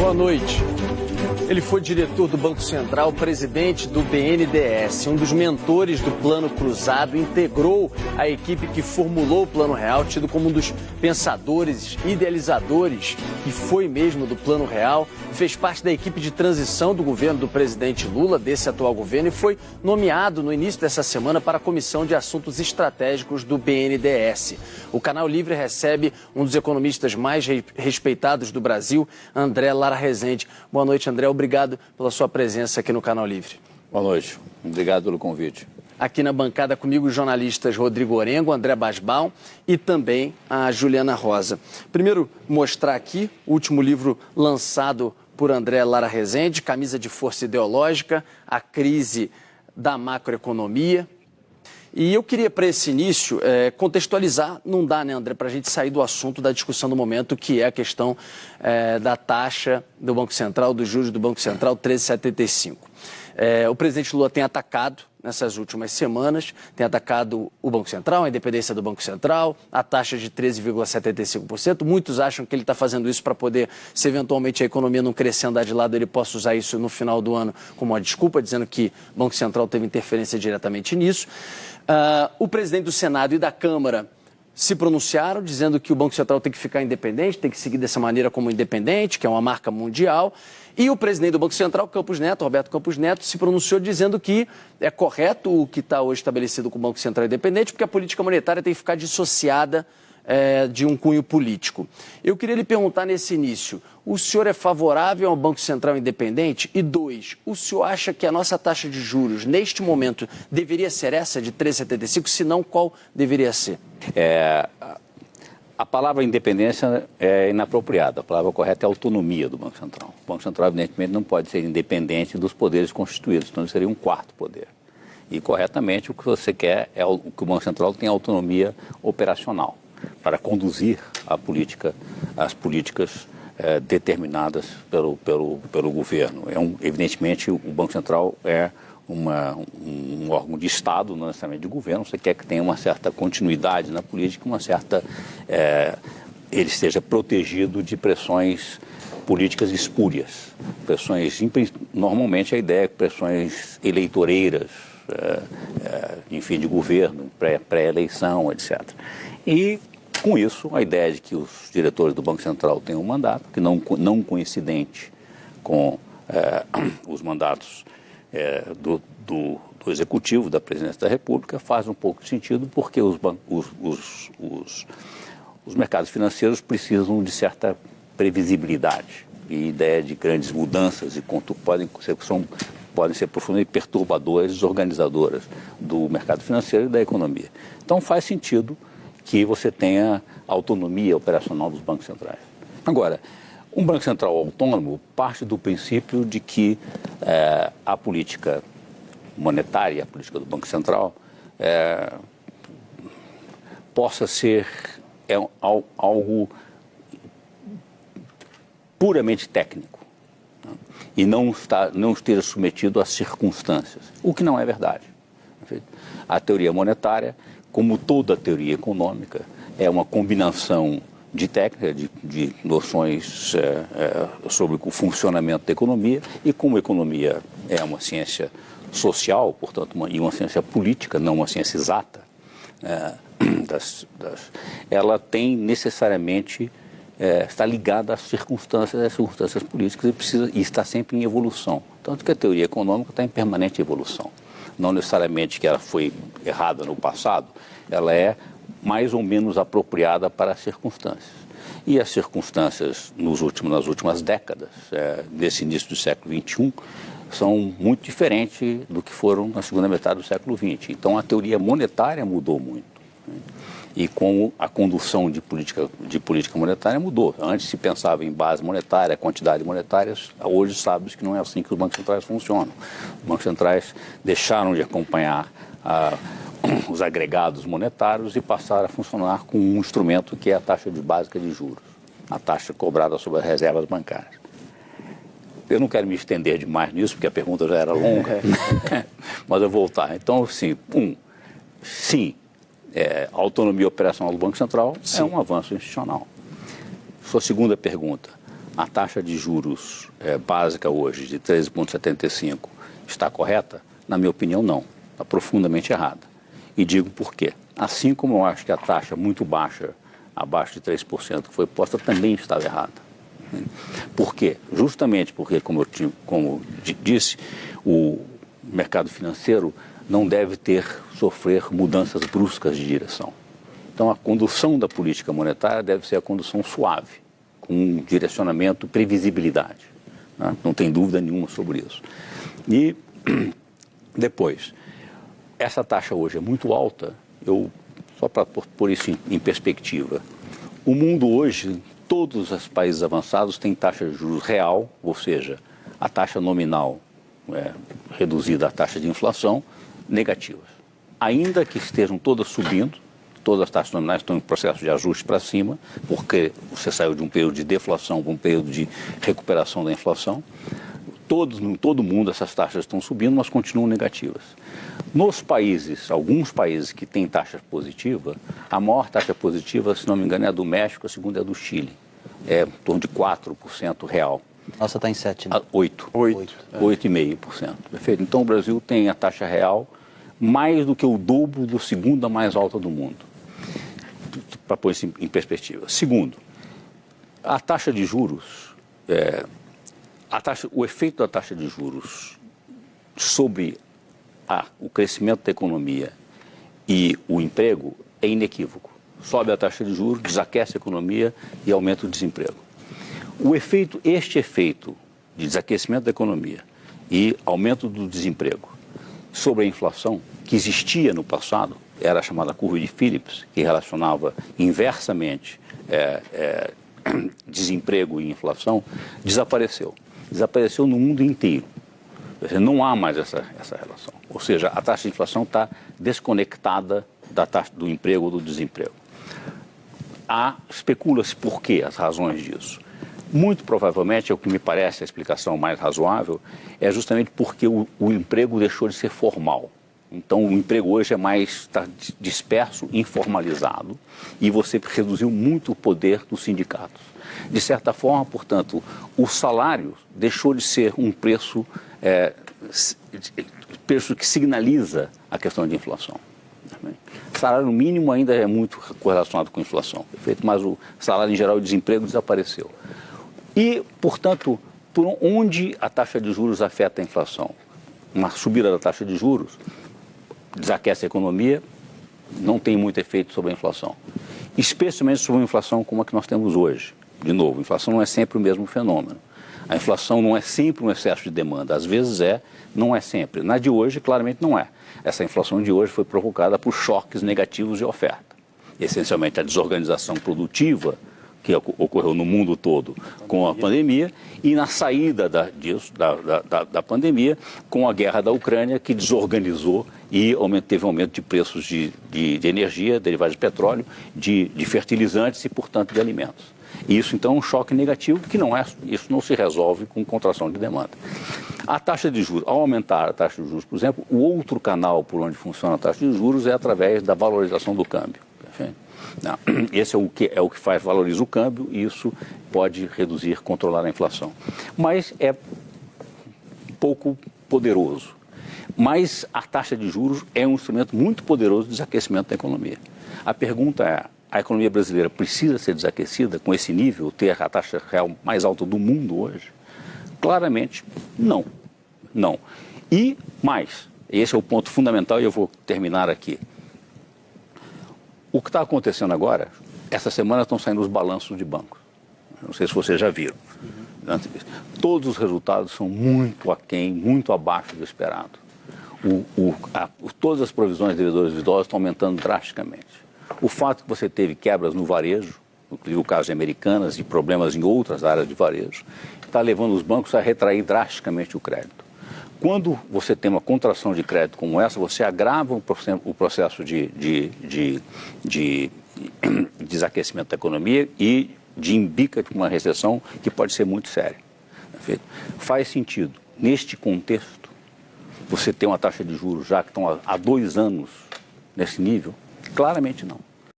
Boa noite. Ele foi diretor do Banco Central, presidente do BNDES, um dos mentores do Plano Cruzado, integrou a equipe que formulou o Plano Real, tido como um dos pensadores, idealizadores, e foi mesmo do Plano Real, fez parte da equipe de transição do governo do presidente Lula, desse atual governo, e foi nomeado no início dessa semana para a Comissão de Assuntos Estratégicos do BNDES. O Canal Livre recebe um dos economistas mais respeitados do Brasil, André Lara Rezende. Boa noite, André. Obrigado pela sua presença aqui no Canal Livre. Boa noite. Obrigado pelo convite. Aqui na bancada comigo os jornalistas Rodrigo Orengo, André Basbal e também a Juliana Rosa. Primeiro, mostrar aqui o último livro lançado por André Lara Rezende, Camisa de Força Ideológica, a crise da macroeconomia. E eu queria, para esse início, contextualizar, não dá, né, André, para a gente sair do assunto da discussão do momento, que é a questão da taxa do Banco Central, dos juros do Banco Central, 13,75. O presidente Lula tem atacado, nessas últimas semanas, tem atacado o Banco Central, a independência do Banco Central, a taxa de 13,75%. Muitos acham que ele está fazendo isso para poder, se eventualmente a economia não crescer, andar de lado, ele possa usar isso no final do ano como uma desculpa, dizendo que o Banco Central teve interferência diretamente nisso. O presidente do Senado e da Câmara se pronunciaram, dizendo que o Banco Central tem que ficar independente, tem que seguir dessa maneira como independente, que é uma marca mundial. E o presidente do Banco Central, Campos Neto, Roberto Campos Neto, se pronunciou dizendo que é correto o que está hoje estabelecido com o Banco Central independente, porque a política monetária tem que ficar dissociada de um cunho político. Eu queria lhe perguntar nesse início, o senhor é favorável ao Banco Central independente? E dois, o senhor acha que a nossa taxa de juros, neste momento, deveria ser essa de 3,75? Se não, qual deveria ser? A palavra independência é inapropriada. A palavra correta é autonomia do Banco Central. O Banco Central, evidentemente, não pode ser independente dos poderes constituídos, então ele seria um quarto poder. E, corretamente, o que você quer é que o Banco Central tenha autonomia operacional para conduzir as políticas determinadas pelo governo. Evidentemente, o Banco Central é um órgão de Estado, não necessariamente de governo. Você quer que tenha uma certa continuidade na política, ele esteja protegido de pressões políticas espúrias. Normalmente a ideia é pressões eleitoreiras, enfim, de governo, pré-eleição, etc. E, com isso, a ideia de que os diretores do Banco Central tenham um mandato, que não coincidente com os mandatos do Executivo, da Presidência da República, faz um pouco de sentido, porque os mercados financeiros precisam de certa previsibilidade. E ideia de grandes mudanças podem ser profundamente perturbadoras, desorganizadoras do mercado financeiro e da economia. Então faz sentido que você tenha autonomia operacional dos bancos centrais. Agora, um Banco Central autônomo parte do princípio de que a política monetária, a política do Banco Central, possa ser algo puramente técnico, né? E não esteja submetido às circunstâncias, o que não é verdade. A teoria monetária, como toda a teoria econômica, é uma combinação de técnica, de noções sobre o funcionamento da economia, e como a economia é uma ciência social, portanto, e uma ciência política, não uma ciência exata, ela tem necessariamente, está ligada às circunstâncias políticas e está sempre em evolução. Tanto que a teoria econômica está em permanente evolução. Não necessariamente que ela foi errada no passado, ela é mais ou menos apropriada para as circunstâncias. E as circunstâncias nas últimas décadas, desse início do século XXI, são muito diferentes do que foram na segunda metade do século XX. Então a teoria monetária mudou muito, né? E com a condução de política monetária mudou. Antes se pensava em base monetária, quantidade monetária, hoje sabe-se que não é assim que os bancos centrais funcionam. Os bancos centrais deixaram de acompanhar os agregados monetários e passaram a funcionar com um instrumento que é a taxa básica de juros, a taxa cobrada sobre as reservas bancárias. Eu não quero me estender demais nisso, porque a pergunta já era longa, mas eu vou voltar. Então, sim, a autonomia operacional do Banco Central é um avanço institucional. Sua segunda pergunta, a taxa de juros básica hoje de 13,75 está correta? Na minha opinião, não. Está profundamente errada. E digo por quê. Assim como eu acho que a taxa muito baixa, abaixo de 3%, que foi posta, também estava errada. Por quê? Justamente porque, como disse, o mercado financeiro não deve sofrer mudanças bruscas de direção. Então, a condução da política monetária deve ser a condução suave, com um direcionamento, previsibilidade. Né? Não tem dúvida nenhuma sobre isso. E depois, essa taxa hoje é muito alta, só para pôr isso em perspectiva, o mundo hoje, todos os países avançados têm taxa de juros real, ou seja, a taxa nominal reduzida à taxa de inflação, negativas. Ainda que estejam todas subindo, todas as taxas nominais estão em processo de ajuste para cima, porque você saiu de um período de deflação para um período de recuperação da inflação. Em todo mundo essas taxas estão subindo, mas continuam negativas. Nos países, alguns países que têm taxa positiva, a maior taxa positiva, se não me engano, é a do México, a segunda é a do Chile. É em torno de 4% real. Nossa, está em 7%, né? 8,5%. Perfeito? Então o Brasil tem a taxa real mais do que o dobro da segunda mais alta do mundo. Para pôr isso em perspectiva. Segundo, a taxa de juros, o efeito da taxa de juros sobre o crescimento da economia e o emprego é inequívoco. Sobe a taxa de juros, desaquece a economia e aumenta o desemprego. Este efeito de desaquecimento da economia e aumento do desemprego sobre a inflação, que existia no passado, era a chamada curva de Phillips, que relacionava inversamente desemprego e inflação, desapareceu. Desapareceu no mundo inteiro. Não há mais essa relação. Ou seja, a taxa de inflação está desconectada da taxa do emprego ou do desemprego. Especula-se por quê, as razões disso. Muito provavelmente, é o que me parece a explicação mais razoável, é justamente porque o emprego deixou de ser formal. Então, o emprego hoje está disperso, informalizado, e você reduziu muito o poder dos sindicatos. De certa forma, portanto, o salário deixou de ser um preço que signaliza a questão de inflação. O salário mínimo ainda é muito correlacionado com a inflação, perfeito? Mas o salário em geral e o desemprego desapareceu. E, portanto, por onde a taxa de juros afeta a inflação? Uma subida da taxa de juros desaquece a economia, não tem muito efeito sobre a inflação. Especialmente sobre uma inflação como a que nós temos hoje. De novo, a inflação não é sempre o mesmo fenômeno. A inflação não é sempre um excesso de demanda. Às vezes não é sempre. Na de hoje, claramente não é. Essa inflação de hoje foi provocada por choques negativos de oferta. Essencialmente a desorganização produtiva que ocorreu no mundo todo com a pandemia e na saída da pandemia com a guerra da Ucrânia, que desorganizou e teve aumento de preços de energia, derivados de petróleo, de fertilizantes e, portanto, de alimentos. E isso, então, é um choque negativo que isso não se resolve com contração de demanda. A taxa de juros, ao aumentar a taxa de juros, por exemplo, o outro canal por onde funciona a taxa de juros é através da valorização do câmbio. Perfeito? Não. Esse é o que valoriza o câmbio e isso pode reduzir, controlar a inflação. Mas é pouco poderoso. Mas a taxa de juros é um instrumento muito poderoso de desaquecimento da economia. A pergunta é, a economia brasileira precisa ser desaquecida com esse nível, ter a taxa real mais alta do mundo hoje? Claramente, não. Não. E mais, esse é o ponto fundamental e eu vou terminar aqui. O que está acontecendo agora, essa semana estão saindo os balanços de bancos. Não sei se vocês já viram. Todos os resultados são muito aquém, muito abaixo do esperado. Todas as provisões de devedores idosos estão aumentando drasticamente. O fato que você teve quebras no varejo, inclusive o caso de Americanas e problemas em outras áreas de varejo, está levando os bancos a retrair drasticamente o crédito. Quando você tem uma contração de crédito como essa, você agrava o processo de desaquecimento da economia e embica de uma recessão que pode ser muito séria. Faz sentido, neste contexto, você ter uma taxa de juros já que estão há 2 anos nesse nível? Claramente não.